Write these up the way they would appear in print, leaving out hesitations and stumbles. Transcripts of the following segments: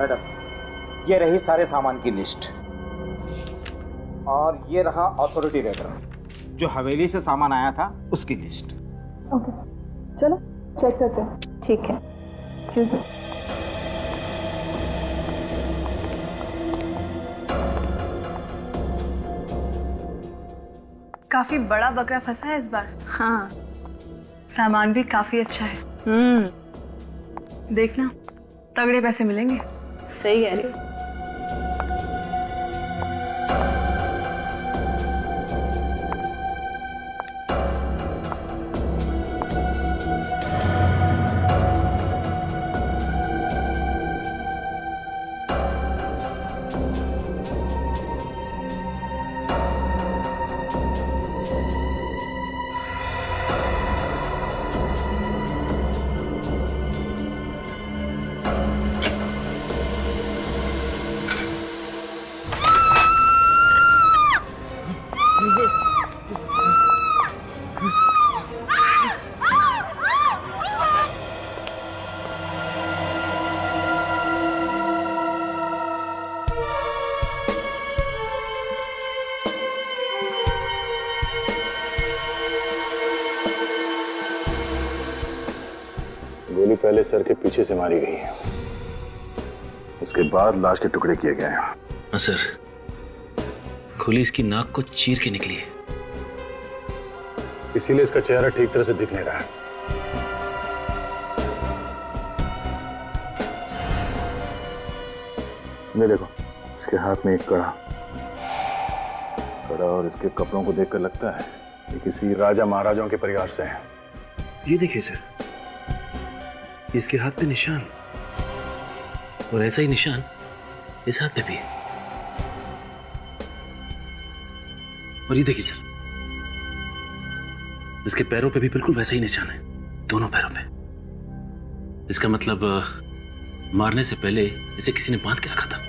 Madam, ये रही सारे सामान की लिस्ट और ये रहा अथॉरिटी लेटर जो हवेली से सामान आया था उसकी लिस्ट। ओके, चलो चेक करते हैं। ठीक है, एक्सक्यूज मी। काफी बड़ा बकरा फंसा है इस बार। हाँ, सामान भी काफी अच्छा है। देखना तगड़े पैसे मिलेंगे। सही कह रही हो। गोली पहले सर के पीछे से मारी गई है, उसके बाद लाश के टुकड़े किए गए हैं। हाँ सर, गोली इसकी नाक को चीर के निकली है, इसीलिए इसका चेहरा ठीक तरह से दिख नहीं रहा है। ये देखो, इसके हाथ में एक कड़ा और इसके कपड़ों को देखकर लगता है कि किसी राजा महाराजाओं के परिवार से है। ये देखिए सर, इसके हाथ पे निशान और ऐसा ही निशान इस हाथ पे भी है। और ये देखिए सर, इसके पैरों पे भी बिल्कुल वैसा ही निशान है, दोनों पैरों पे। इसका मतलब मारने से पहले इसे किसी ने बांध के रखा था।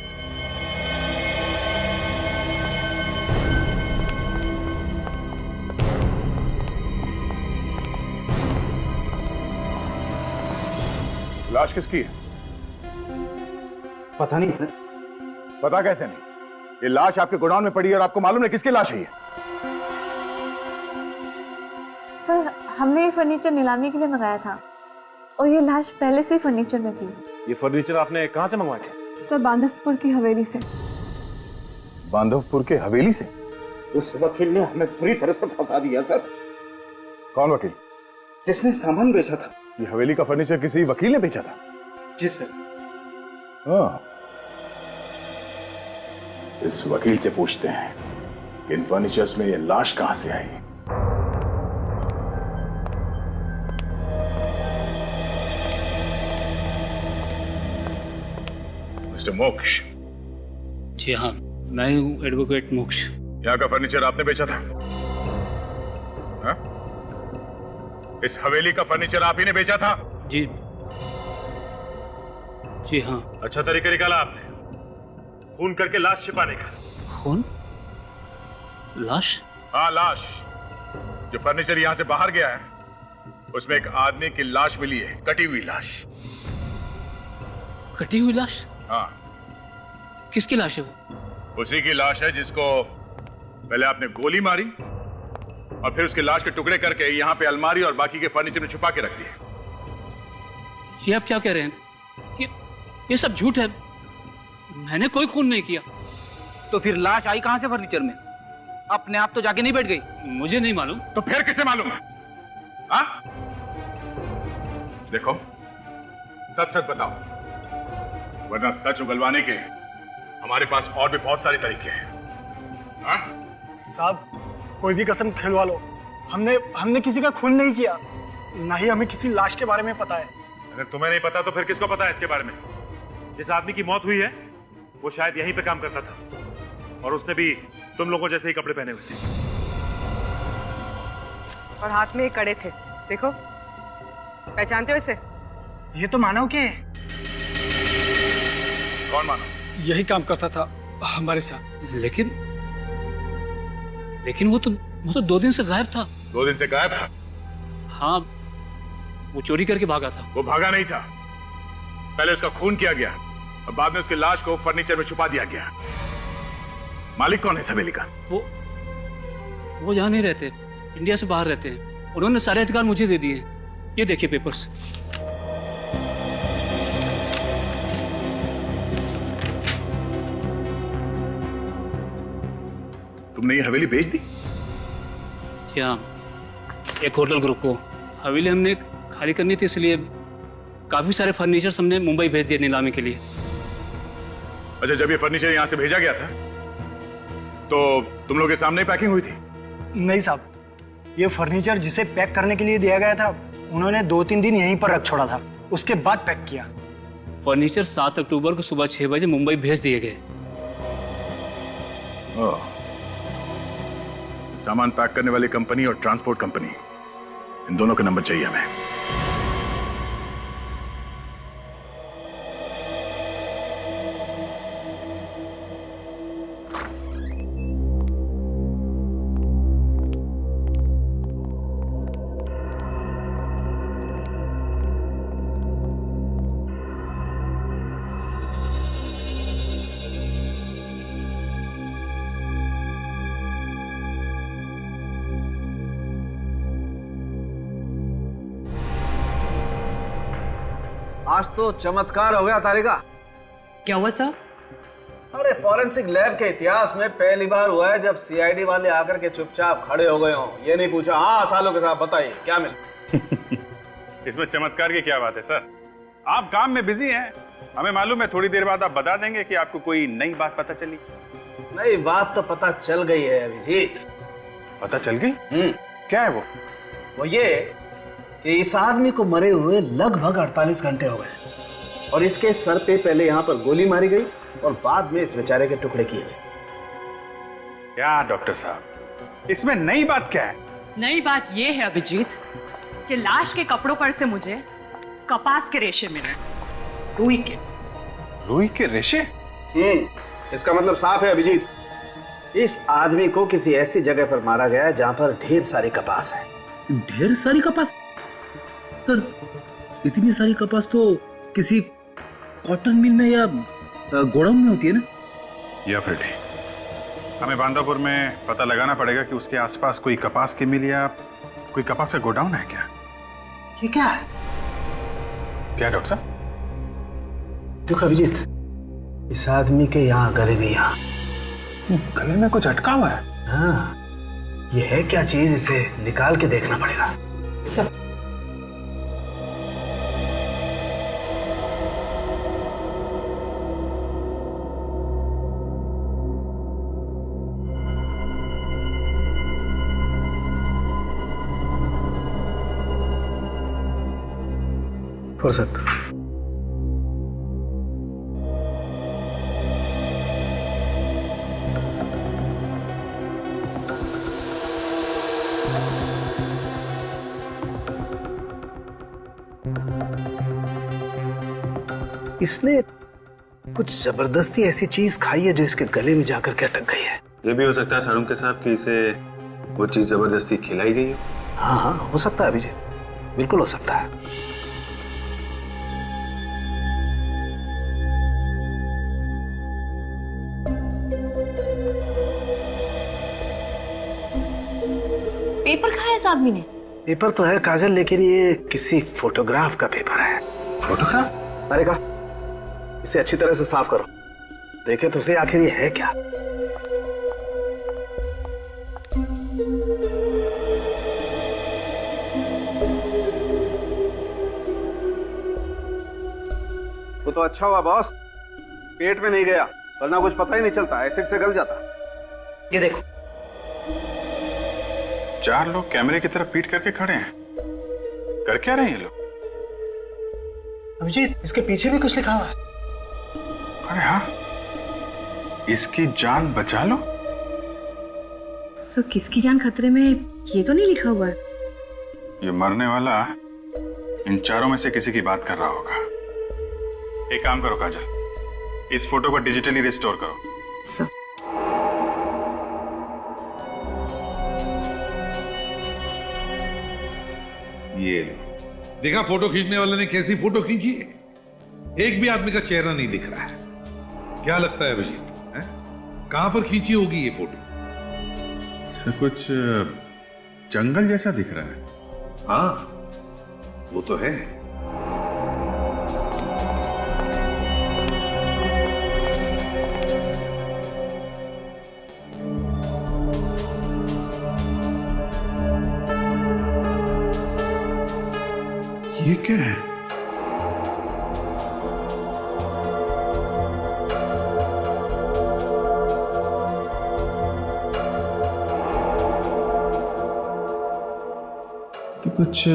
लाश किसकी है? पता नहीं सर। पता कैसे नहीं? ये लाश आपके गोडाउन में पड़ी है और आपको मालूम है किसकी लाश है ये? सर, हमने ये फर्नीचर नीलामी के लिए मंगाया था और ये लाश पहले से ही फर्नीचर में थी। ये फर्नीचर आपने कहां से मंगवाए थे? सर, बांधवपुर की हवेली से। बांधवपुर के हवेली से? उस वकील ने हमें पूरी तरह से फंसा दिया सर। कौन वकील? जिसने सामान बेचा था। ये हवेली का फर्नीचर किसी वकील ने बेचा था? जी सर। हाँ, इस वकील से पूछते हैं कि इन फर्नीचर्स में ये लाश कहां से आई। मिस्टर मोक्ष। जी हाँ, मैं हूँ एडवोकेट मोक्ष। यहाँ का फर्नीचर आपने बेचा था? हाँ? इस हवेली का फर्नीचर आप ही ने बेचा था? जी जी हाँ। अच्छा तरीका निकाला आपने, खून करके लाश छिपाने का। खून? लाश? हाँ, लाश। जो फर्नीचर यहाँ से बाहर गया है उसमें एक आदमी की लाश मिली है, कटी हुई लाश। कटी हुई लाश? हाँ। किसकी लाश है वो? उसी की लाश है जिसको पहले आपने गोली मारी और फिर उसके लाश के टुकड़े करके यहाँ पे अलमारी और बाकी के फर्नीचर में छुपा के रख दिया। जी आप क्या कह रहे हैं? ये सब झूठ है, मैंने कोई खून नहीं किया। तो फिर लाश आई कहां से फर्नीचर में? अपने आप तो जाके नहीं बैठ गई? मुझे नहीं मालूम। तो फिर किसे मालूम है? हाँ? देखो, सच सच बताओ, वरना सच उगलवाने के हमारे पास और भी बहुत सारे तरीके हैं। हाँ? साहब, कोई भी कसम खिलवा लो, हमने किसी का खून नहीं किया, ना ही हमें किसी लाश के बारे में पता है। अगर तुम्हें नहीं पता तो फिर किसको पता है इसके बारे में? जिस आदमी की मौत हुई है वो शायद यहीं पे काम करता था और उसने भी तुम लोगों जैसे ही कपड़े पहने हुए थे। और हाथ में एक कड़े थे, देखो, पहचानते हो इसे? ये तो मानव के। कौन मानव? यही काम करता था हमारे साथ। लेकिन वो तो 2 दिन से गायब था। 2 दिन से गायब था? हाँ, वो चोरी करके भागा था। वो भागा नहीं था, पहले उसका खून किया गया और बाद में उसकी लाश को फर्नीचर में छुपा दिया गया। मालिक कौन है इस हवेली का? वो यहाँ नहीं रहते, इंडिया से बाहर रहते हैं। उन्होंने सारे अधिकार मुझे दे दिए। ये देखिए पेपर्स। तुमने ये हवेली बेच दी? क्या? एक होटल ग्रुप को हवेली हमने खाली करनी थी, इसलिए काफी सारे फर्नीचर हमने मुंबई भेज दिए नीलामी के लिए। अच्छा, जब ये फर्नीचर यहाँ से भेजा गया था तो तुम लोग के सामने ही पैकिंग हुई थी? नहीं साहब, ये फर्नीचर जिसे पैक करने के लिए दिया गया था उन्होंने 2-3 दिन यहीं पर रख छोड़ा था, उसके बाद पैक किया। फर्नीचर 7 अक्टूबर को सुबह 6 बजे मुंबई भेज दिए गए। सामान पैक करने वाली कंपनी और ट्रांसपोर्ट कंपनी, इन दोनों के नंबर चाहिए हमें। आज तो चमत्कार हो गया तारिका। क्या हुआ सर? अरे फॉरेंसिक लैब के इतिहास में पहली बार हुआ है जब सीआईडी वाले आकर के चुपचाप खड़े हो गए हों, ये नहीं पूछा हाँ सालों के साथ बताइए क्या मिला। इसमें चमत्कार की क्या बात है सर? आप काम में बिजी हैं, हमें मालूम है। थोड़ी देर बाद आप बता देंगे कि आपको कोई नई बात पता चली। नई बात तो पता चल गई है अभिजीत। पता चल गई? क्या है वो ये कि इस आदमी को मरे हुए लगभग 48 घंटे हो गए और इसके सर पे पहले यहाँ पर गोली मारी गई और बाद में इस बेचारे के टुकड़े किए गए। क्या डॉक्टर साहब, इसमें नई बात क्या है? नई बात यह है अभिजीत कि लाश के कपड़ों पर से मुझे कपास के रेशे मिले, रुई के। रुई के रेशे? इसका मतलब साफ है अभिजीत, इस आदमी को किसी ऐसी जगह पर मारा गया है जहां पर ढेर सारी कपास है। ढेर सारी कपास? सर, इतनी सारी कपास तो किसी कॉटन मिल में या गोडाउन में होती है ना? या फिर ठीक, हमें बांदापुर में पता लगाना पड़ेगा कि उसके आसपास कोई कपास की मिल या कोई कपास का गोडाउन है क्या? ये क्या है? क्या डॉक्टर साहब? देखो अभिजीत, इस आदमी के यहाँ गले में गले में कुछ अटका हुआ है। हाँ, ये है क्या चीज, इसे निकाल के देखना पड़ेगा। सर फुर्सत। इसने कुछ जबरदस्ती ऐसी चीज खाई है जो इसके गले में जाकर के अटक गई है। ये भी हो सकता है सारुण के साहब कि इसे वो चीज जबरदस्ती खिलाई गई हो। हाँ हाँ, हो सकता है अभिजीत, बिल्कुल हो सकता है। पेपर खाया इस आदमी ने? पेपर तो है काजल, लेकिन ये किसी फोटोग्राफ का पेपर है। फोटोग्राफ? अरे का इसे अच्छी तरह से साफ करो, देखे तो सही आखिर ये है क्या। वो तो अच्छा हुआ बॉस, पेट में नहीं गया, वरना कुछ पता ही नहीं चलता, एसिड से गल जाता। ये देखो, 4 लोग कैमरे की तरफ पीट करके खड़े हैं। कर क्या रहे हैं ये लोग? अभिजीत, इसके पीछे भी कुछ लिखा हुआ है। अरे हाँ, इसकी जान बचा लो। सर, किसकी जान खतरे में ये तो नहीं लिखा हुआ है। ये मरने वाला इन चारों में से किसी की बात कर रहा होगा। एक काम करो काजल, इस फोटो को डिजिटली रिस्टोर करो। सर, ये देखा फोटो खींचने वाले ने कैसी फोटो खींची है? एक भी आदमी का चेहरा नहीं दिख रहा है। क्या लगता है अभिजीत, हैं? कहां पर खींची होगी ये फोटो? सर कुछ जंगल जैसा दिख रहा है। हाँ, वो तो है। ये क्या है? तो कुछ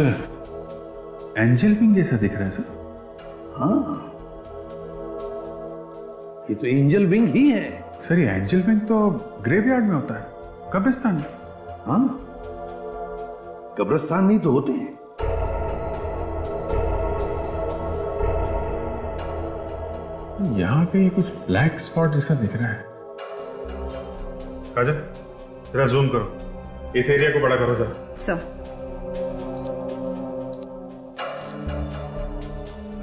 एंजल विंग जैसा दिख रहा है सर। हाँ, ये तो एंजल विंग ही है। सर ये एंजल विंग तो ग्रेवयार्ड में होता है, कब्रिस्तान में। हाँ, कब्रिस्तान में तो होते हैं। यहां पे कुछ ब्लैक स्पॉट जैसा दिख रहा है। काजल जरा जूम करो, इस एरिया को बड़ा करो जरा। सर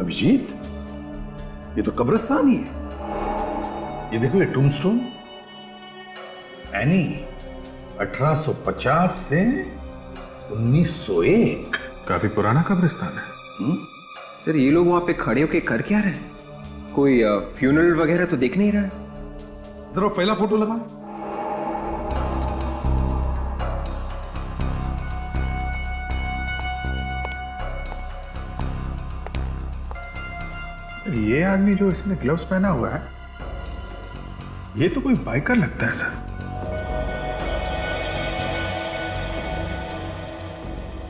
अभिजीत, ये तो कब्रिस्तान ही है। ये देखो, ये टूमस्टोन एनी 1850 से 1901। काफी पुराना कब्रिस्तान है। सर ये लोग वहां पे खड़े होके कर क्या रहे हैं? कोई फ्यूनरल वगैरह तो देख नहीं रहा है। जरा पहला फोटो लगा। ये आदमी जो इसने ग्लव्स पहना हुआ है, ये तो कोई बाइकर लगता है सर।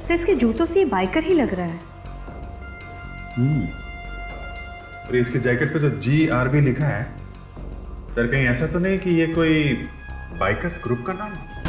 सर इसके जूतों से ये बाइकर ही लग रहा है। और इसके जैकेट पे जो GRB लिखा है, सर कहीं ऐसा तो नहीं कि ये कोई बाइकर्स ग्रुप का नाम है?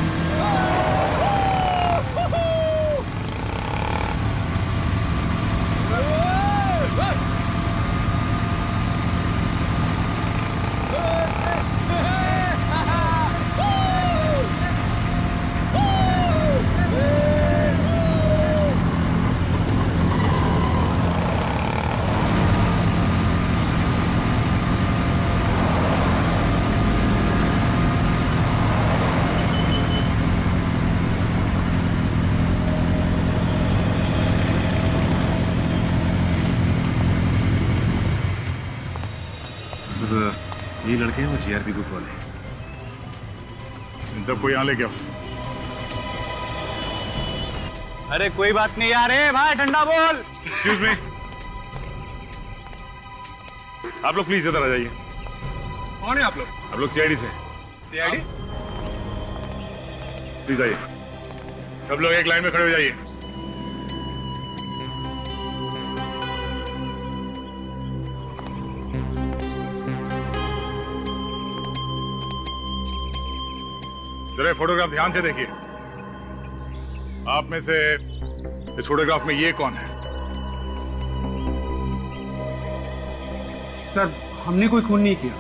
ये लड़के हैं वो GRB ग्रुप वाले। इन सबको यहाँ लेके आओ। अरे कोई बात नहीं यार, भाई ठंडा बोल। एक्सक्यूज मी, आप लोग प्लीज इधर आ जाइए। कौन है आप लोग? आप लोग CID से। CID? प्लीज आइए, सब लोग एक लाइन में खड़े हो जाइए। जरा फोटोग्राफ ध्यान से देखिए। आप में से इस फोटोग्राफ में ये कौन है? सर हमने कोई खून नहीं किया।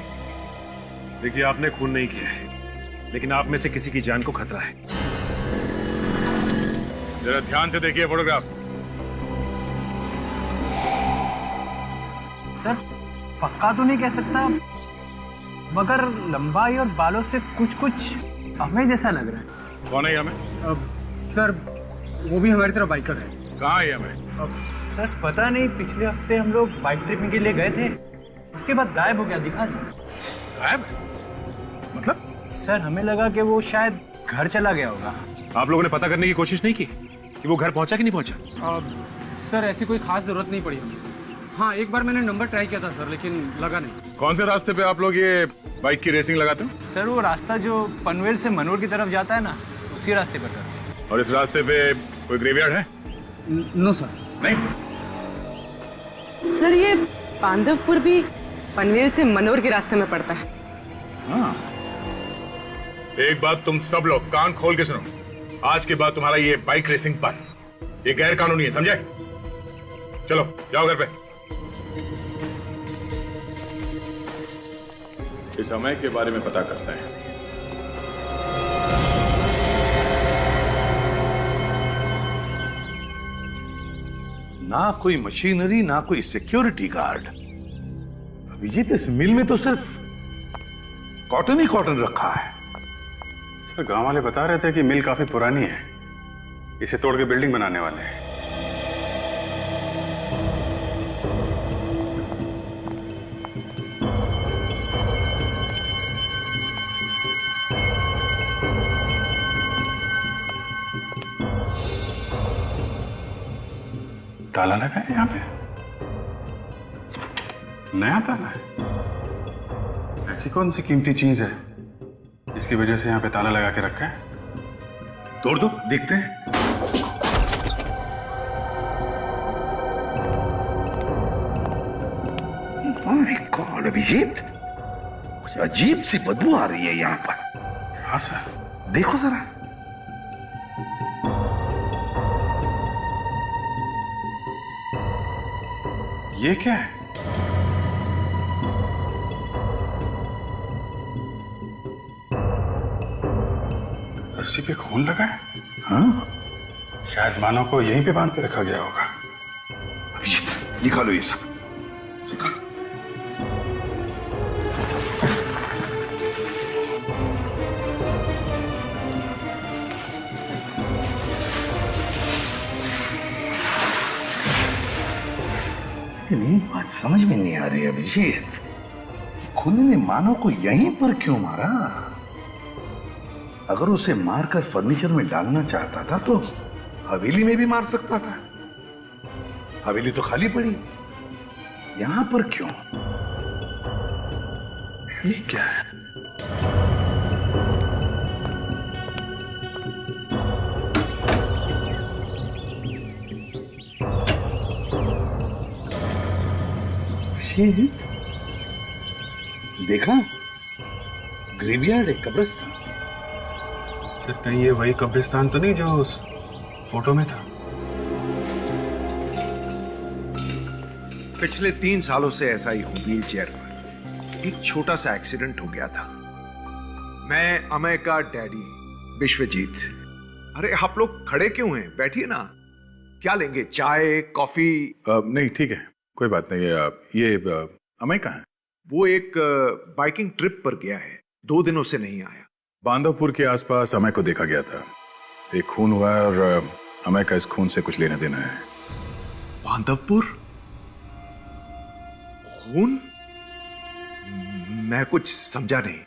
देखिए आपने खून नहीं किया है, लेकिन आप में से किसी की जान को खतरा है। जरा ध्यान से देखिए फोटोग्राफ। सर पक्का तो नहीं कह सकता, मगर लंबाई और बालों से कुछ कुछ हमें जैसा लग रहा है। कौन है ये हमें? सर वो भी हमारी तरह बाइकर है। कहाँ है ये हमें? सर पता नहीं, पिछले हफ्ते हम लोग बाइक ट्रिपिंग के लिए गए थे, उसके बाद गायब हो गया, दिखा नहीं। गायब? मतलब? सर हमें लगा कि वो शायद घर चला गया होगा। आप लोगों ने पता करने की कोशिश नहीं की कि वो घर पहुंचा कि नहीं पहुंचा? सर ऐसी कोई खास जरूरत नहीं पड़ी हमें। हाँ एक बार मैंने नंबर ट्राई किया था सर, लेकिन लगा नहीं। कौन से रास्ते पे आप लोग ये बाइक की रेसिंग लगाते हो? सर वो रास्ता जो पनवेल से मनोर की तरफ जाता है ना, उसी रास्ते पर करते हैं। और इस रास्ते पे कोई ग्रेवयार्ड है? No sir. नहीं? सर ये पांडवपुर भी पनवेल से मनोर के रास्ते में पड़ता है। हाँ। एक बात तुम सब लोग कान खोल के सुनो, आज के बाद तुम्हारा ये बाइक रेसिंग बंद। ये गैर कानूनी है, समझे? चलो जाओ घर पे। इस समय के बारे में पता करता है। ना कोई मशीनरी, ना कोई सिक्योरिटी गार्ड, अभिजीत, इस मिल में तो सिर्फ कॉटन ही कॉटन रखा है। सर गांव वाले बता रहे थे कि मिल काफी पुरानी है, इसे तोड़ के बिल्डिंग बनाने वाले हैं। ताला लगा है यहाँ पे, नया ताला है। ऐसी कौन सी कीमती चीज है इसकी वजह से यहाँ पे ताला लगा के रखा है? तोड़ दो, देखते हैं। माय गॉड अभिजीत, कुछ अजीब सी बदबू आ रही है यहाँ पर। हाँ सर, देखो जरा। ये क्या है? रस्सी पे खून लगा है। हाँ, शायद मानव को यहीं पे बांध के रखा गया होगा। अभिजीत निकालो ये सब, निकालो। बात समझ में नहीं आ रही अभिजीत, खूनी ने मानव को यहीं पर क्यों मारा? अगर उसे मारकर फर्नीचर में डालना चाहता था तो हवेली में भी मार सकता था। हवेली तो खाली पड़ी, यहां पर क्यों? ये क्या है? देखा, ग्रेवयार्ड, एक कब्रिस्तान। सर कहीं ये वही कब्रिस्तान तो नहीं जो उस फोटो में था? पिछले 3 सालों से ऐसा ही हूं। व्हील चेयर पर एक छोटा सा एक्सीडेंट हो गया था। मैं अमय का डैडी विश्वजीत। अरे आप लोग खड़े क्यों हैं? बैठिए ना। क्या लेंगे, चाय, कॉफी? नहीं ठीक है, कोई बात नहीं। ये अमय कहाँ है? वो एक बाइकिंग ट्रिप पर गया है, 2 दिनों से नहीं आया। बांधवपुर के आसपास अमय को देखा गया था। एक खून हुआ है और अमय का इस खून से कुछ लेना देना है। बांधवपुर? खून? मैं कुछ समझा नहीं।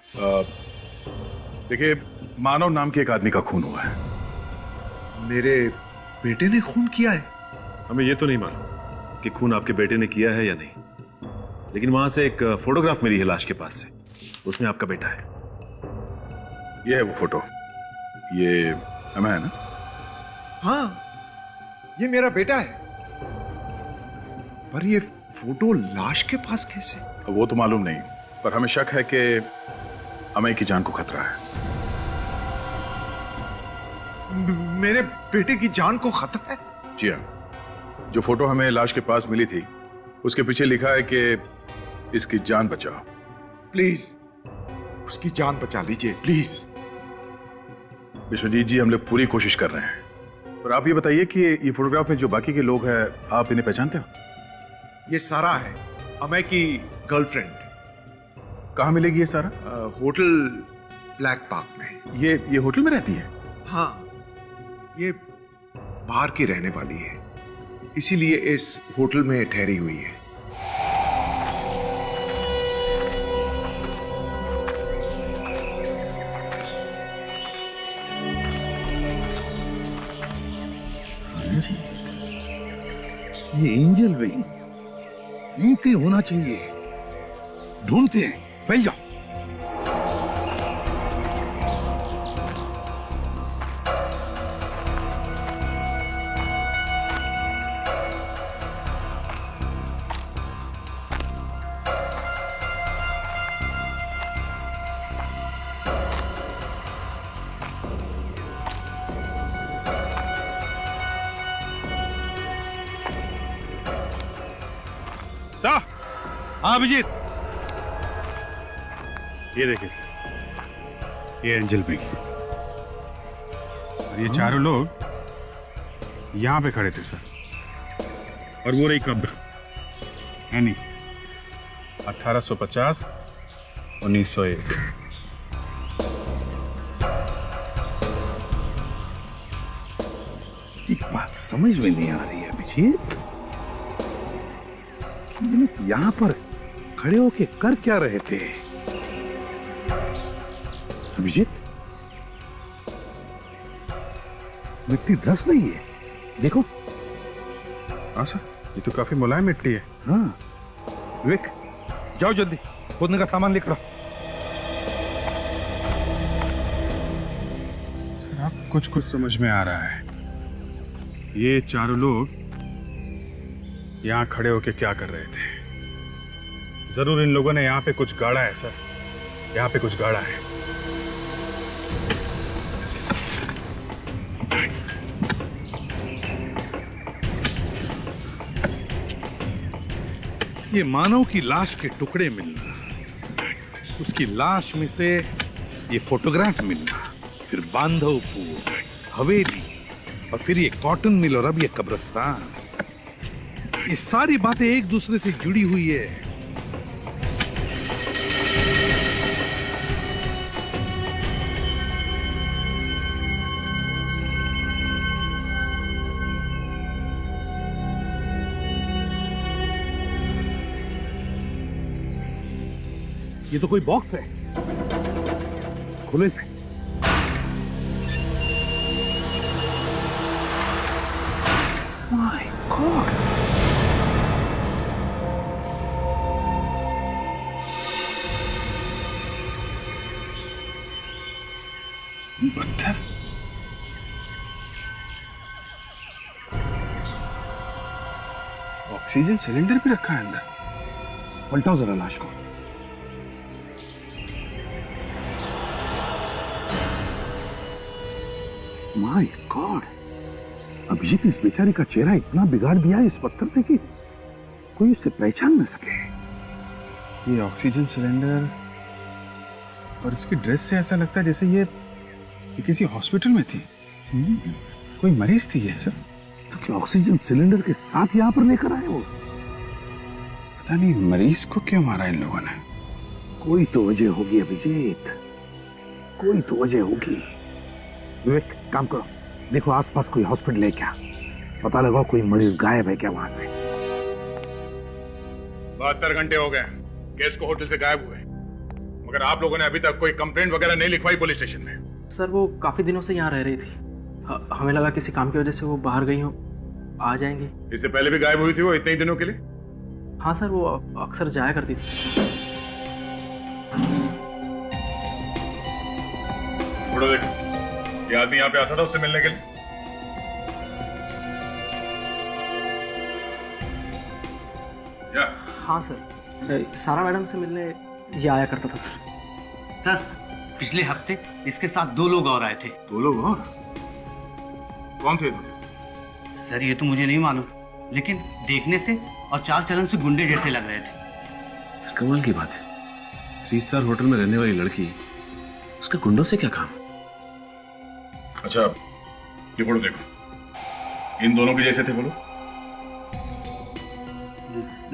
देखिए, मानव नाम के एक आदमी का खून हुआ है। मेरे बेटे ने खून किया है? हमें ये तो नहीं मालूम कि खून आपके बेटे ने किया है या नहीं, लेकिन वहां से एक फोटोग्राफ मिली है लाश के पास से, उसमें आपका बेटा है। ये है वो फोटो। ये अमय है ना? हाँ, ये मेरा बेटा है। पर ये फोटो लाश के पास कैसे? वो तो मालूम नहीं, पर हमें शक है कि अमय की जान को खतरा है। मेरे बेटे की जान को खतरा है? जी हाँ। जो फोटो हमें लाश के पास मिली थी, उसके पीछे लिखा है कि इसकी जान बचाओ। प्लीज उसकी जान बचा लीजिए, प्लीज। विश्वजीत जी, हम लोग पूरी कोशिश कर रहे हैं, पर आप ये बताइए कि ये फोटोग्राफ में जो बाकी के लोग हैं, आप इन्हें पहचानते हो? ये सारा है अमय की गर्लफ्रेंड। कहाँ मिलेगी ये सारा? होटल ब्लैक पार्क में। ये होटल में रहती है? हाँ, ये बाहर की रहने वाली है, इसीलिए इस होटल में ठहरी हुई है। ये एंजल विंग यहीं कहीं होना चाहिए। ढूंढते हैं, बैठ जाओ। सर, हाँ अभिजीत, ये देखिए सर, ये एंजल विंग। और ये चारों लोग यहां पे खड़े थे सर, और वो रही कब्र, है नहीं? 1850 1901। एक बात समझ में नहीं आ रही है अभिजीत कि ये लोग यहां पर खड़े होके कर क्या रहे थे। अभिजीत, मिट्टी धंस रही है, देखो। हाँ सर, ये तो काफी मुलायम मिट्टी है। हाँ विवेक, जाओ जल्दी खोदने का सामान लेकर आओ। सर आप कुछ समझ में आ रहा है। ये चारों लोग यहां खड़े होके क्या कर रहे थे? जरूर इन लोगों ने यहां पे कुछ गाड़ा है सर, यहां पे कुछ गाड़ा है। ये मानव की लाश के टुकड़े मिलना, उसकी लाश में से ये फोटोग्राफ मिलना, फिर बांधवपुर, हवेली, और फिर ये कॉटन मिल, और अब ये कब्रिस्तान, ये सारी बातें एक दूसरे से जुड़ी हुई है। ये तो कोई बॉक्स है, खुले से। माय गॉड, पत्थर। ऑक्सीजन सिलेंडर भी रखा है अंदर। पलटाओ जरा लाश को। माय गॉड, अभिजीत, इस बेचारी का चेहरा इतना बिगाड़ दिया है इस पत्थर से कि कोई उसे पहचान न सके। ये ऑक्सीजन सिलेंडर और इसकी ड्रेस से ऐसा लगता है जैसे ये किसी हॉस्पिटल में थी। कोई मरीज थी ये सब। तो क्या ऑक्सीजन सिलेंडर के साथ यहां पर लेकर आए वो? पता नहीं मरीज को क्यों मारा इन लोगों ने। कोई तो वजह होगी अभिजीत, कोई तो वजह होगी। विवेक, काम करो, देखो आसपास कोई हॉस्पिटल है क्या, पता लगाओ कोई मरीज गायब है क्या वहां से। 72 घंटे हो गए केस को होटल से गायब हुए, मगर आप लोगों ने अभी तक कोई कंप्लेंट वगैरह नहीं लिखवाई पुलिस स्टेशन में। सर वो काफी दिनों से यहाँ रह रही थी, हमें लगा किसी काम की वजह से वो बाहर गई हो, आ जाएंगी। इससे पहले भी गायब हुई थी वो इतने ही दिनों के लिए? हाँ सर, वो अक्सर जाया करती थी। थोड़ा देख, ये आदमी यहाँ पे आता था उससे मिलने के लिए? क्या? हाँ सर, सारा मैडम से मिलने ये आया करता था सर। सर पिछले हफ्ते इसके साथ 2 लोग और आए थे। 2 लोग और? कौन थे? सर ये तो मुझे नहीं मालूम, लेकिन देखने से और चाल चलन से गुंडे जैसे लग रहे थे। कमाल की बात है, 3 स्टार होटल में रहने वाली लड़की, उसका गुंडों से क्या काम? अच्छा ये फोटो देखो, इन दोनों के जैसे थे बोलो।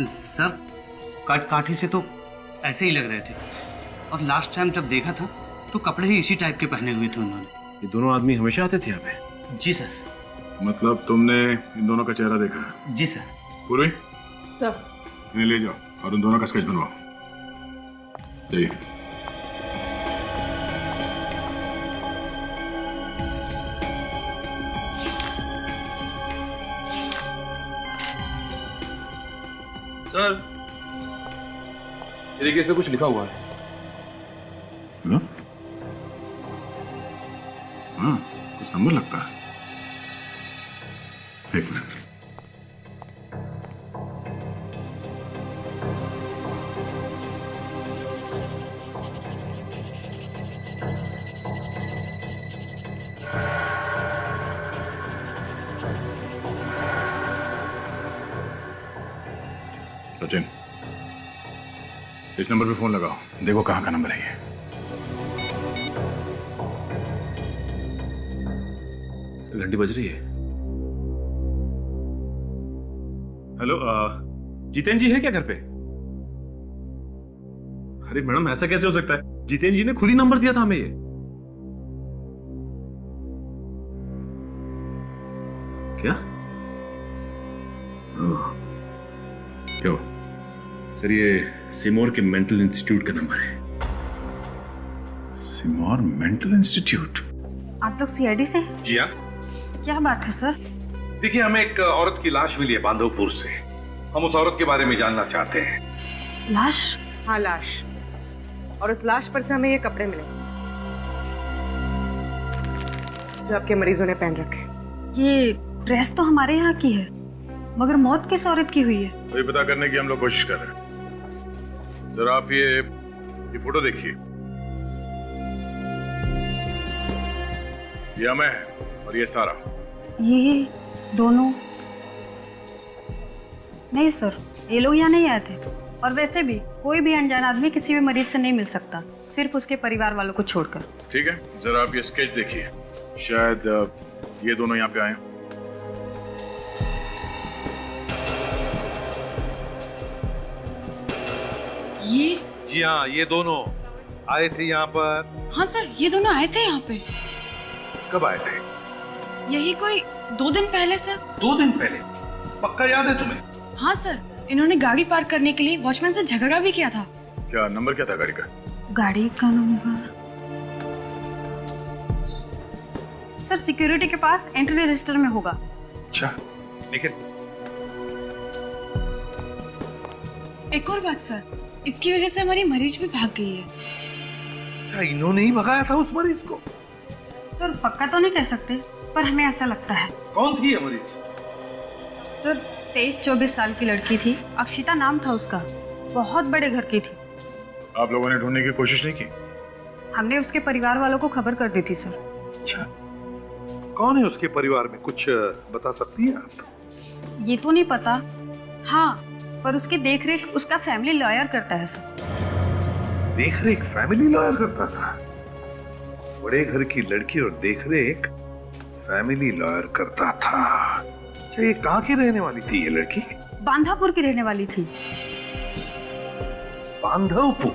सर काठी से तो ऐसे ही लग रहे थे, और लास्ट टाइम जब देखा था तो कपड़े ही इसी टाइप के पहने हुए थे उन्होंने। ये दोनों आदमी हमेशा आते थे यहाँ पे? जी सर। मतलब तुमने इन दोनों का चेहरा देखा है? जी सर। पूरी सर इन्हें ले जाओ और उन दोनों का स्केच बनवाओ। जी। सर ये देखिए, इसमें कुछ लिखा हुआ है। हाँ, कुछ नंबर लगता है। एक मिनट। सचिन, इस नंबर पे फोन लगाओ, देखो कहाँ का नंबर है ये। घंटी बज रही है। हेलो, जितेन जी है क्या घर पे? अरे मैडम ऐसा कैसे हो सकता है? जितेंद्र जी ने खुद ही नंबर दिया था हमें ये। क्या? क्यों सर, ये सिमोर के मेंटल इंस्टीट्यूट का नंबर है। सिमोर मेंटल इंस्टीट्यूट? आप लोग सीआईडी से? जी हाँ। क्या बात है सर? देखिए, हमें एक औरत की लाश मिली है बांधवपुर से। हम उस औरत के बारे में जानना चाहते हैं। लाश? हाँ, लाश। और उस लाश पर से हमें ये कपड़े मिले जो आपके मरीजों ने पहन रखे। ये ड्रेस तो हमारे यहाँ की है, मगर मौत किस औरत की हुई है? तो ये पता करने की हम लोग कोशिश कर रहे हैं। जरा आप ये फोटो देखिए। ये मैं और ये सारा। ये दोनों? नहीं सर, ये लोग यहाँ नहीं आए थे। और वैसे भी कोई भी अनजान आदमी किसी भी मरीज से नहीं मिल सकता, सिर्फ उसके परिवार वालों को छोड़कर। ठीक है, जरा आप ये स्केच देखिए। शायद ये दोनों यहाँ पे आए। ये? जी हाँ, ये दोनों आए थे यहाँ पर। हाँ सर, ये दोनों आए थे यहाँ पे। कब आए थे? यही कोई 2 दिन पहले सर। 2 दिन पहले? पक्का याद है तुम्हें? हाँ सर, इन्होंने गाड़ी पार्क करने के लिए वॉचमैन से झगड़ा भी किया था। क्या नंबर क्या था गाड़ी का? गाड़ी का नंबर सर सिक्योरिटी के पास एंट्री रजिस्टर में होगा। अच्छा, लेकिन एक और बात सर, इसकी वजह से हमारी मरीज भी भाग गई है। क्या इन्होंने ही भगाया था उस मरीज को? सर पक्का तो नहीं कह सकते, पर हमें ऐसा लगता है। कौन थी ये मरीज? सर 23-24 साल की लड़की थी, अक्षिता नाम था उसका, बहुत बड़े घर की थी। आप लोगों ने ढूंढने की कोशिश नहीं की? हमने उसके परिवार वालों को खबर कर दी थी सर। अच्छा, कौन है उसके परिवार में, कुछ बता सकती हैं आप? ये तो नहीं पता, हाँ, पर उसकी देखरेख उसका फैमिली लॉयर करता है सर। देखरेख फैमिली लॉयर करता था? बड़े घर की लड़की और देखरेख फैमिली लॉयर करता था। अच्छा, ये कहाँ की रहने वाली थी ये लड़की? बांधापुर की रहने वाली थी। बांधवपुर?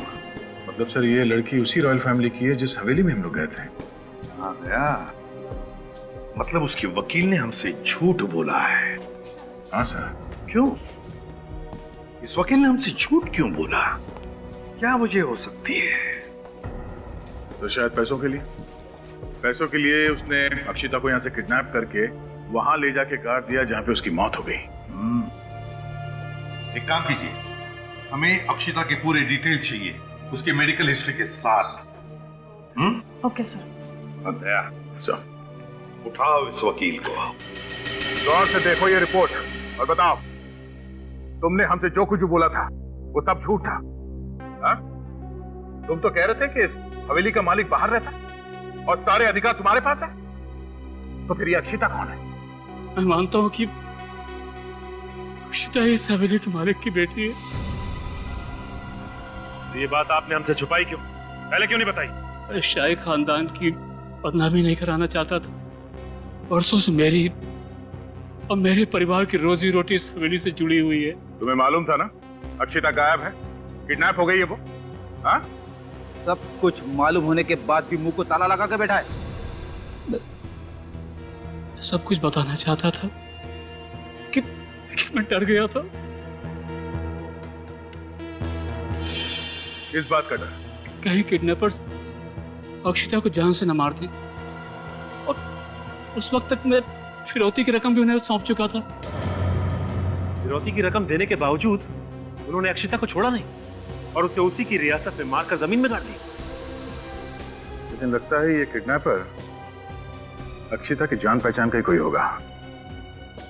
मतलब सर ये लड़की उसी रॉयल फैमिली की है जिस हवेली में हम लोग गए थे। हाँ गया, मतलब उसके वकील ने हमसे झूठ बोला है। हाँ सर। क्यों? इस वकील ने हमसे झूठ क्यों बोला? क्या वजह हो सकती है? तो शायद पैसों के लिए। पैसों के लिए उसने अक्षिता को यहाँ से किडनैप करके वहां ले जाके गाड़ दिया जहां पे उसकी मौत हो गई। एक काम कीजिए, हमें अक्षिता के पूरे डिटेल चाहिए, उसके मेडिकल हिस्ट्री के साथ। Okay sir. दया सर, उठाओ इस वकील को। गौर से देखो ये रिपोर्ट और बताओ, तुमने हमसे जो कुछ भी बोला था वो सब झूठ था। हा? तुम तो कह रहे थे कि इस हवेली का मालिक बाहर रहता और सारे अधिकार तुम्हारे पास है, तो फिर ये अक्षिता कौन है? मैं मानता हूं कि अक्षिता इस हवेली के मालिक की बेटी है। तो ये बात आपने हमसे छुपाई क्यों? पहले क्यों नहीं बताई? शाही खानदान की बदनामी नहीं कराना चाहता था। वर्षों से मेरी और मेरे परिवार की रोजी रोटी इस हवेली से जुड़ी हुई है। तुम्हें मालूम था ना अक्षिता गायब है, किडनैप हो गई है वो? हाँ? सब कुछ मालूम होने के बाद भी मुंह को ताला लगा कर बैठा है। सब कुछ बताना चाहता था कि मैं डर गया था। इस बात का डर? कहीं किडनैपर्स अक्षिता को जान से न मार दें, और उस वक्त तक मैं फिरौती की रकम भी उन्हें सौंप चुका था। फिरौती की रकम देने के बावजूद उन्होंने अक्षिता को छोड़ा नहीं और उसे उसी की रियासत में मारकर जमीन में गाड़ दी। लेकिन लगता है ये किडनैपर अक्षिता की जान पहचान का ही कोई होगा।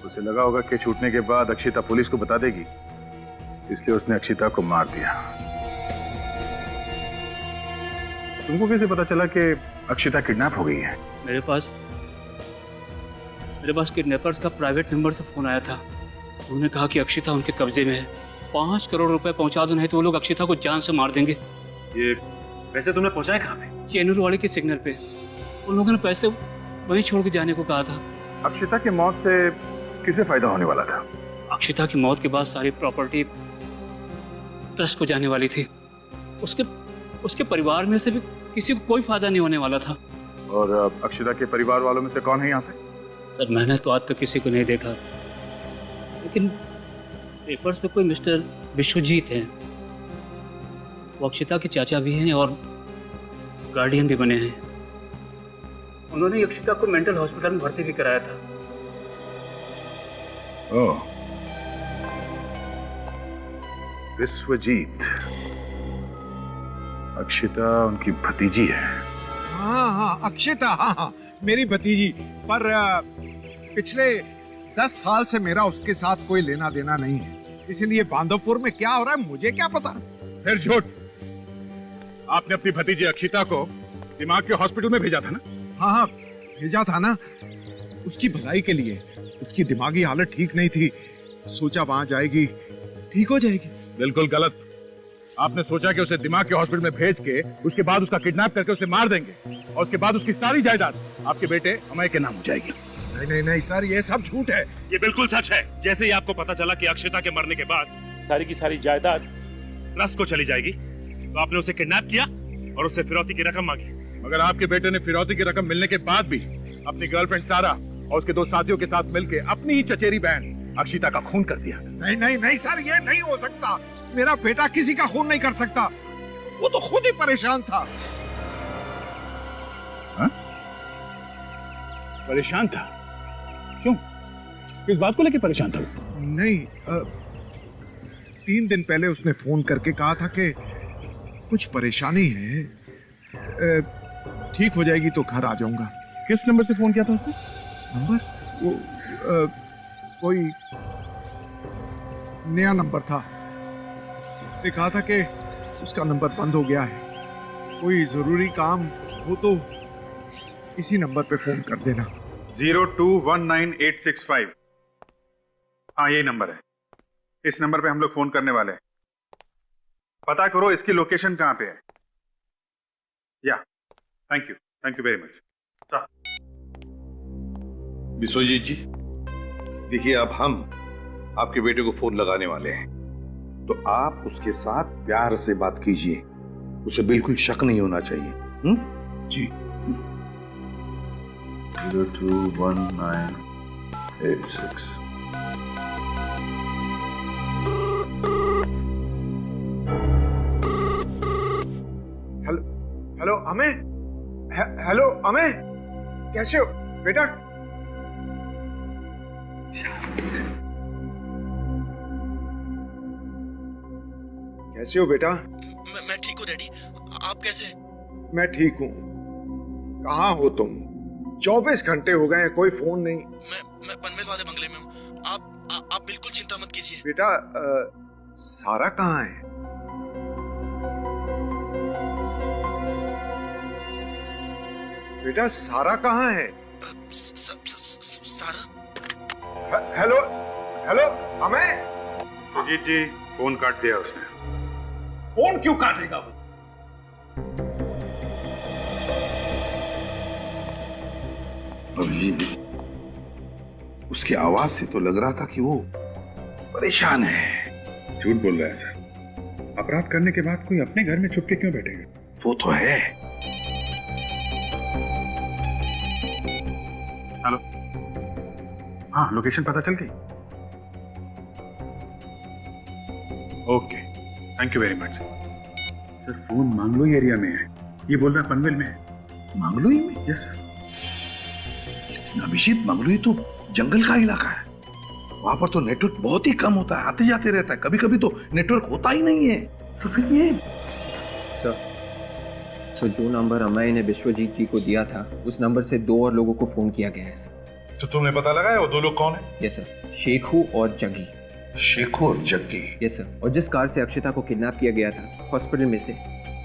उसे लगा होगा कि छूटने के बाद अक्षिता पुलिस को बता देगी, इसलिए उसने अक्षिता को मार दिया। तुमको कैसे पता चला कि अक्षिता किडनैप हो गई है? मेरे पास किडनैपर्स का प्राइवेट नंबर से फोन आया था। उन्होंने कहा कि अक्षिता उनके कब्जे में है, 5 करोड़ रुपए पहुंचा दो, नहीं तो वो लोग अक्षिता को जान से मार देंगे। ये पैसे तुमने पहुंचाए कहाँ पे? चेनूरवाड़ी के सिग्नल पे। उन लोगों ने पैसे वहीं छोड़ के जाने को कहा था। अक्षिता की मौत से किसे फायदा होने वाला था? अक्षिता की मौत के बाद सारी प्रॉपर्टी ट्रस्ट को जाने वाली थी। उसके परिवार में से भी किसी को कोई फायदा नहीं होने वाला था। और अक्षता के परिवार वालों में से कौन है यहाँ पे? सर मैंने तो आज तक किसी को नहीं देखा, लेकिन पेपर्स पे कोई मिस्टर विश्वजीत हैं, वो अक्षता के चाचा भी हैं और गार्डियन भी बने हैं। उन्होंने अक्षता को मेंटल हॉस्पिटल में भर्ती भी कराया था। ओह, विश्वजीत, अक्षता उनकी भतीजी है। हाँ, अक्षता, हाँ, मेरी भतीजी। पर पिछले 10 साल से मेरा उसके साथ कोई लेना देना नहीं है, इसलिए बांधवपुर में क्या हो रहा है मुझे क्या पता। फिर झूठ। आपने अपनी भतीजी अक्षता को दिमाग के हॉस्पिटल में भेजा था ना? हाँ, भेजा था ना, उसकी भलाई के लिए। उसकी दिमागी हालत ठीक नहीं थी, सोचा वहां जाएगी ठीक हो जाएगी। बिल्कुल गलत। आपने सोचा कि उसे दिमाग के हॉस्पिटल में भेज के उसके बाद उसका किडनैप करके उसे मार देंगे और उसके बाद उसकी सारी जायदाद आपके बेटे अमय के नाम हो जाएगी। नहीं सर, ये सब झूठ है। ये बिल्कुल सच है। जैसे ही आपको पता चला कि अक्षता के मरने के बाद सारी की सारी जायदाद ट्रस्ट को चली जाएगी, तो आपने उसे किडनैप किया और उससे फिरौती की रकम मांगी। मगर आपके बेटे ने फिरौती की रकम मिलने के बाद भी अपनी गर्लफ्रेंड सारा और उसके 2 साथियों के साथ मिलकर अपनी ही चचेरी बहन अक्षिता का खून कर दिया। नहीं सर, ये नहीं हो सकता। मेरा बेटा किसी का खून नहीं कर सकता, वो तो खुद ही परेशान था। हा? परेशान था? क्यों? किस बात को लेकर परेशान था? नहीं, 3 दिन पहले उसने फोन करके कहा था कि कुछ परेशानी है, ठीक हो जाएगी तो घर आ जाऊंगा। किस नंबर से फोन किया था उसने? नंबर? वो कोई नया नंबर था। उसने कहा था कि उसका नंबर बंद हो गया है, कोई जरूरी काम हो तो इसी नंबर पे फोन कर देना। 0219865। हाँ, यही नंबर है। इस नंबर पे हम लोग फोन करने वाले हैं। पता करो इसकी लोकेशन कहां पे है। या, thank you very much. Vishwajit ji, देखिए अब हम आपके बेटे को फोन लगाने वाले हैं, तो आप उसके साथ प्यार से बात कीजिए, उसे बिल्कुल शक नहीं होना चाहिए। जी। 021986। हेलो अमय, हेलो अमय, कैसे हो बेटा? कैसे हो बेटा? मैं ठीक हूँ डैडी, आप कैसे? मैं ठीक हूँ। कहाँ हो तुम? 24 घंटे हो गए, कोई फोन नहीं। मैं पनवेल वाले बंगले में हूँ। आप बिल्कुल चिंता मत कीजिए। बेटा, सारा कहाँ है? बेटा, सारा कहाँ है? सारा? हेलो अमय। सुजीत जी, फोन काट दिया उसने। फोन क्यों काटेगा वो? अभी उसकी आवाज से तो लग रहा था कि वो परेशान है। झूठ बोल रहा है सर। अपराध करने के बाद कोई अपने घर में छुप के क्यों बैठेगा? वो तो है। हेलो, हाँ, लोकेशन पता चल गई? Okay, thank you very much. Sir, phone Mangloi area में है, ये बोल रहा पनवेल में है। मांगलोई में? Yes sir. अभिजीत, मंगलोई तो जंगल का इलाका है, वहां पर तो नेटवर्क बहुत ही कम होता है, आते जाते रहता है, कभी कभी तो नेटवर्क होता ही नहीं है। तो फिर ये सर, जो नंबर अमय ने विश्वजीत जी को दिया था, उस नंबर से 2 और लोगों को फोन किया गया है सर। तो तुमने पता लगाया वो 2 लोग कौन है? यस सर, शेखू और जग्गी। शेखू और जग्गी? Yes sir. और जिस कार से अक्षता को किडनैप किया गया था हॉस्पिटल में से,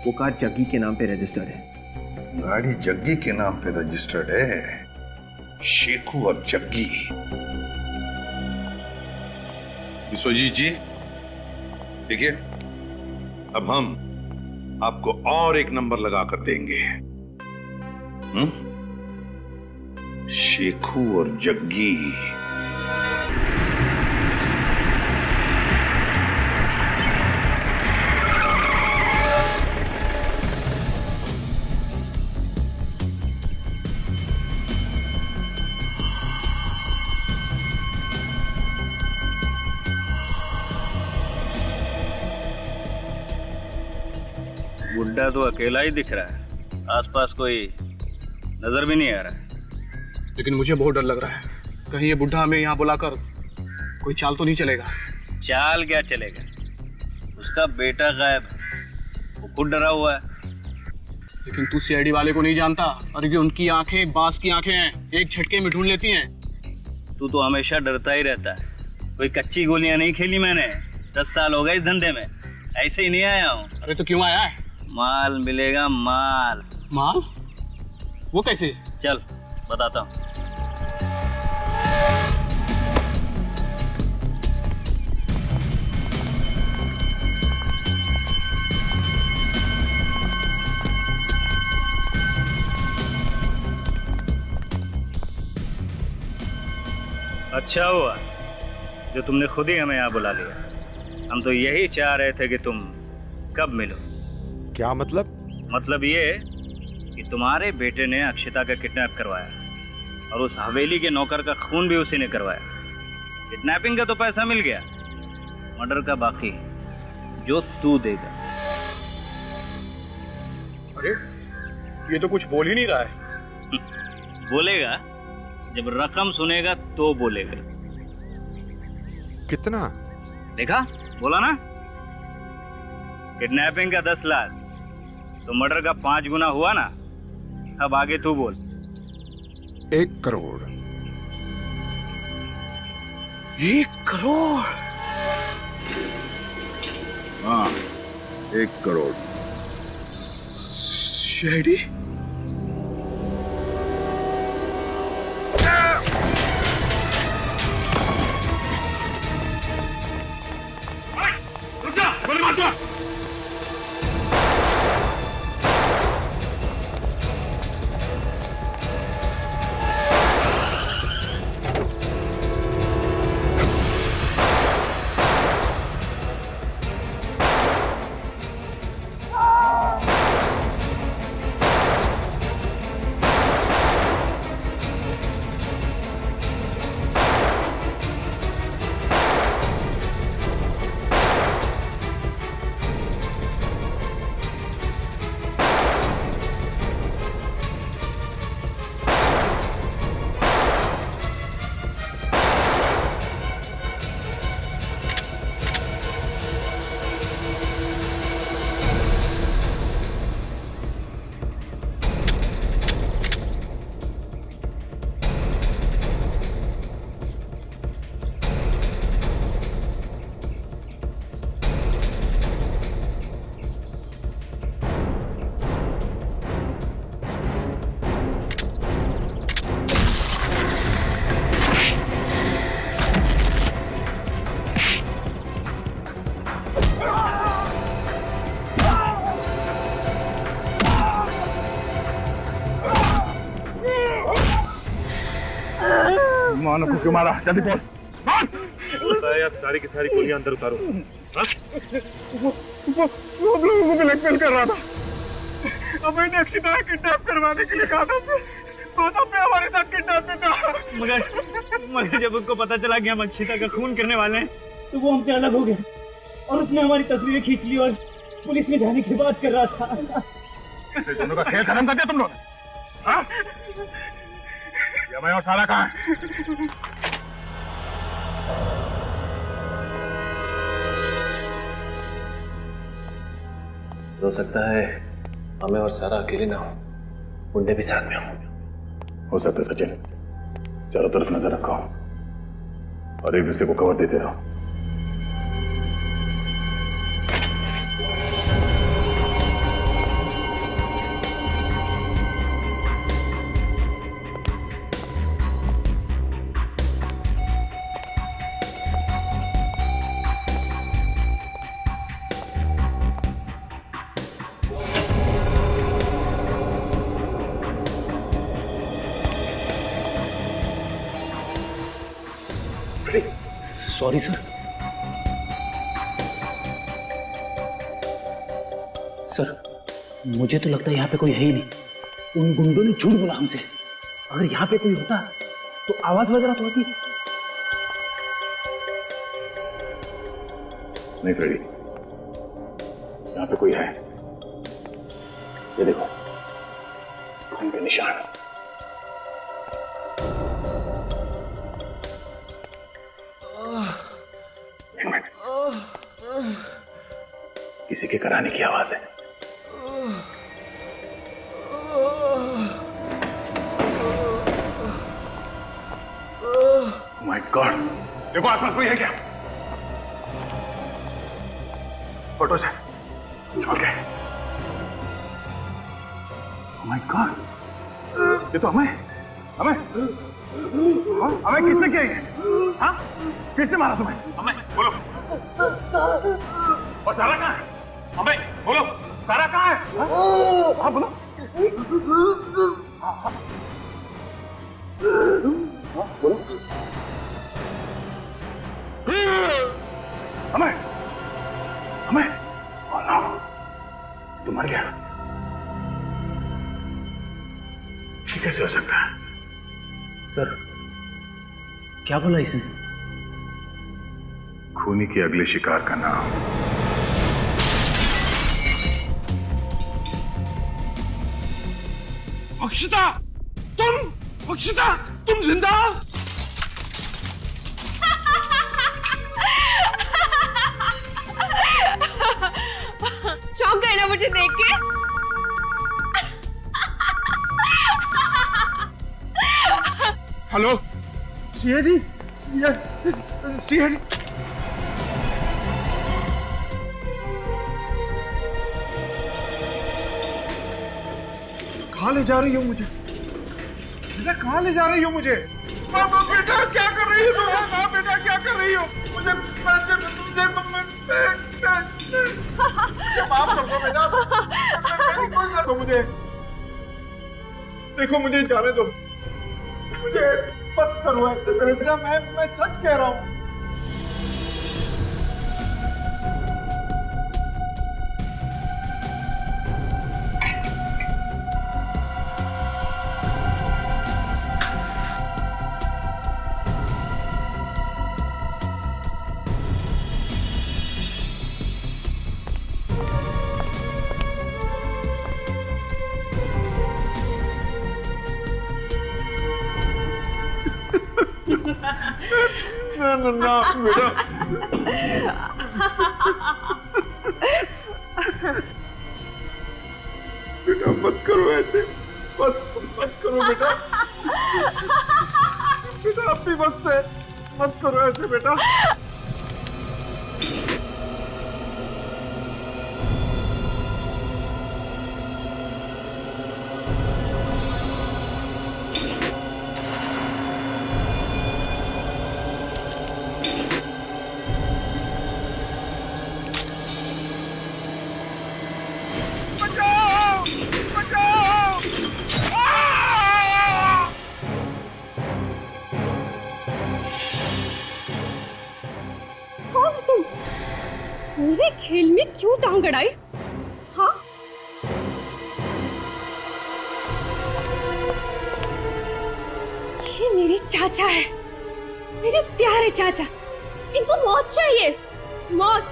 वो कार जग्गी के नाम पे रजिस्टर्ड है। गाड़ी जग्गी के नाम पे रजिस्टर्ड है। शेखू और जग्गी। विश्वजीत जी, देखिए, अब हम आपको और एक नंबर लगा कर देंगे। शेखू और जग्गी। बुड्ढा तो अकेला ही दिख रहा है, आसपास कोई नजर भी नहीं आ रहा है। लेकिन मुझे बहुत डर लग रहा है, कहीं ये बुड्ढा हमें यहाँ बुलाकर कोई चाल तो नहीं चलेगा। चाल क्या चलेगा, उसका बेटा गायब है, वो खुद डरा हुआ है। लेकिन तू सीआईडी वाले को नहीं जानता, और ये उनकी आंखें बांस की आंखें हैं, एक झटके में ढूंढ लेती हैं। तू तो हमेशा डरता ही रहता है, कोई कच्ची गोलियां नहीं खेली मैंने, 10 साल हो गए इस धंधे में, ऐसे ही नहीं आया हूँ। अरे तो क्यों आया है? माल मिलेगा, माल। माल? वो कैसे? चल बताता हूँ। अच्छा हुआ जो तुमने खुद ही हमें यहाँ बुला लिया, हम तो यही चाह रहे थे कि तुम कब मिलो। क्या मतलब? मतलब ये कि तुम्हारे बेटे ने अक्षिता का किडनैप करवाया और उस हवेली के नौकर का खून भी उसी ने करवाया। किडनैपिंग का तो पैसा मिल गया, मर्डर का बाकी जो तू देगा। अरे ये तो कुछ बोल ही नहीं रहा है। बोलेगा, जब रकम सुनेगा तो बोलेगा। कितना? देखा, बोला ना, किडनैपिंग का 10 लाख तो मर्डर का 5 गुना हुआ ना। अब आगे तू बोल। 1 करोड़। 1 करोड़? हाँ, 1 करोड़। सीआईडी? गोली मार दो। मानो को क्यों मारा? जल्दी बोल। बताया यार, सारी की सारी गोलियां अंदर उतारो। वो लोगों को ब्लैकमेल कर रहा था। अब मैंने अक्षिता को किडनैप करवाने के लिए कहा था, तो पे हमारे साथ किडनैप में था। मगर जब उनको पता चला कि हम अक्षिता का खून करने वाले हैं तो वो हमसे अलग हो गया और उसने हमारी तस्वीरें खींच ली और पुलिस में जाने की बात कर रहा था। दोनों का खेल खत्म कर दिया तुम लोग। हाँ? मैं और सारा कहाँ है? हो सकता है हमें और सारा अकेले ना हो, मुंडे भी साथ में हो सकता है सचिन। चारों तरफ नजर रखो और एक दूसरे को कवर देते रहो। Sorry sir. सर मुझे तो लगता है यहाँ पे कोई है ही नहीं। उन गुंडों ने झूठ बोला हमसे। अगर यहाँ पे कोई होता तो आवाज वगैरह तो होती। नहीं फ्रेडी, यहाँ पे कोई है। ये देखो, खून के निशान। एक मिनट, किसी के कराने की आवाज है। माय गॉड, देखो आसपास कोई है क्या? फोटो से समझ गए। माय गॉड, ये तो हमें किसने किया ये? हाँ, किसने मारा तुम्हें? हमें बोलो। और सारा कहाँ है? हमें बोलो, सारा कहाँ है? हाँ बोलो। हाँ बोलो। हमें तुम मर गया। ये कैसे हो सकता है? सर, क्या बोला इसने? खूनी के अगले शिकार का नाम अक्षता, तुम जिंदा हो? चौंक गए ना मुझे देख के? Hello CID, CID. कहाँ ले जा रही हो मुझे? बेटा कहाँ ले जा रही हो मुझे? बेटा क्या कर रही हो तुम? बेटा क्या कर रही हो? मुझे माफ कर दो बेटा, मेरी कोई कर दो मुझे। देखो मुझे जाने दो, मुझे मत करो ऐसे मेरे से। मैं सच कह रहा हूँ। ना बेटा, बेटा मत करो ऐसे, मत करो बेटा। बेटा अब भी वक्त है, मत करो ऐसे बेटा। मेरे खेल में क्यों टांग अड़ाई? हाँ, ये मेरे चाचा है, मेरे प्यारे चाचा। इनको मौत चाहिए, मौत।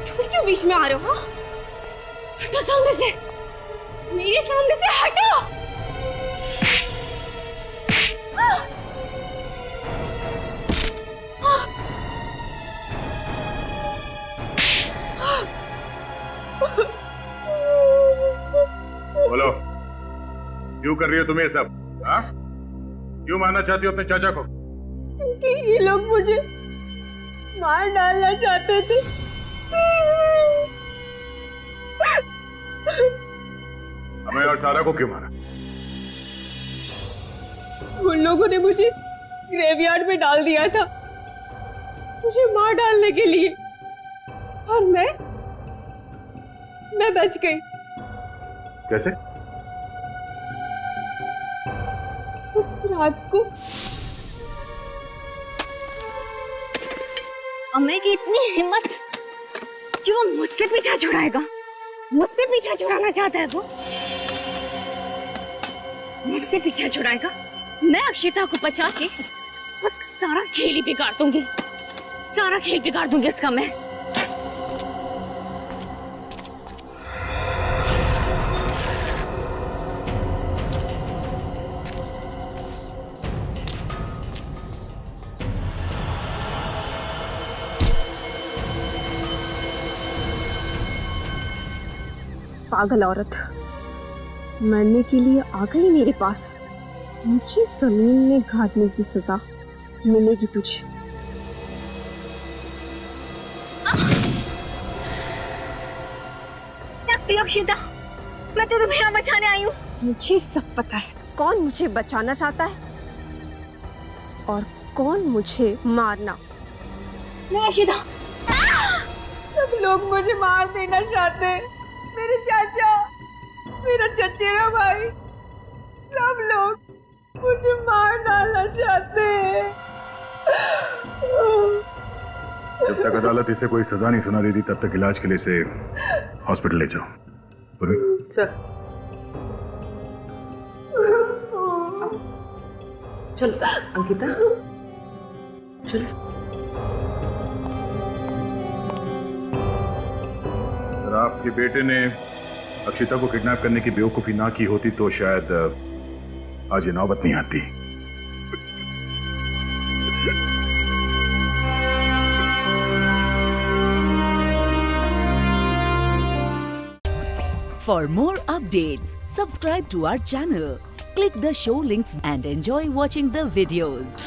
तुम क्यों बीच में आ रहे हो? हाँ, हटो सामने से, मेरे सामने से हटो। बोलो, क्यों कर रही हो तुम ये सब? हाँ, क्यों मारना चाहती हो अपने चाचा को? क्योंकि ये लोग मुझे मार डालना चाहते थे। हमें और सारा को क्यों मारा? उन लोगों ने मुझे ग्रेवयार्ड में डाल दिया था, मुझे मार डालने के लिए, और मैं बच गई। कैसे? उस रात को अम्मे की इतनी हिम्मत कि वो मुझसे पीछा छुड़ाएगा, मुझसे पीछा छुड़ाना चाहता है वो, मुझसे पीछा छुड़ाएगा। मैं अक्षिता को बचा के उसका सारा खेल ही बिगाड़ दूंगी, सारा खेल बिगाड़ दूंगी उसका मैं। पागल औरत मरने के लिए आ गई मेरे पास। मुझे जमीन में गाड़ने की सजा मिलेगी तुझे। अक्षिता, मैं तेरे भैया बचाने आई हूँ। मुझे सब पता है कौन मुझे बचाना चाहता है और कौन मुझे मारना। नहीं अक्षिता, सब लोग मुझे मार देना चाहते हैं। मेरे चाचा, मेरा चचेरा भाई, सब लोग मुझे मार डालना चाहते हैं। जब तक अदालत इसे कोई सजा नहीं सुना देती तब तक इलाज के लिए इसे हॉस्पिटल ले जाओ। सर चलो अंकिता, चलो। अगर आपके बेटे ने अक्षिता को किडनैप करने की बेवकूफी ना की होती तो शायद आज ये नौबत नहीं आती। For more updates, subscribe to our channel, click the show links and enjoy watching the videos.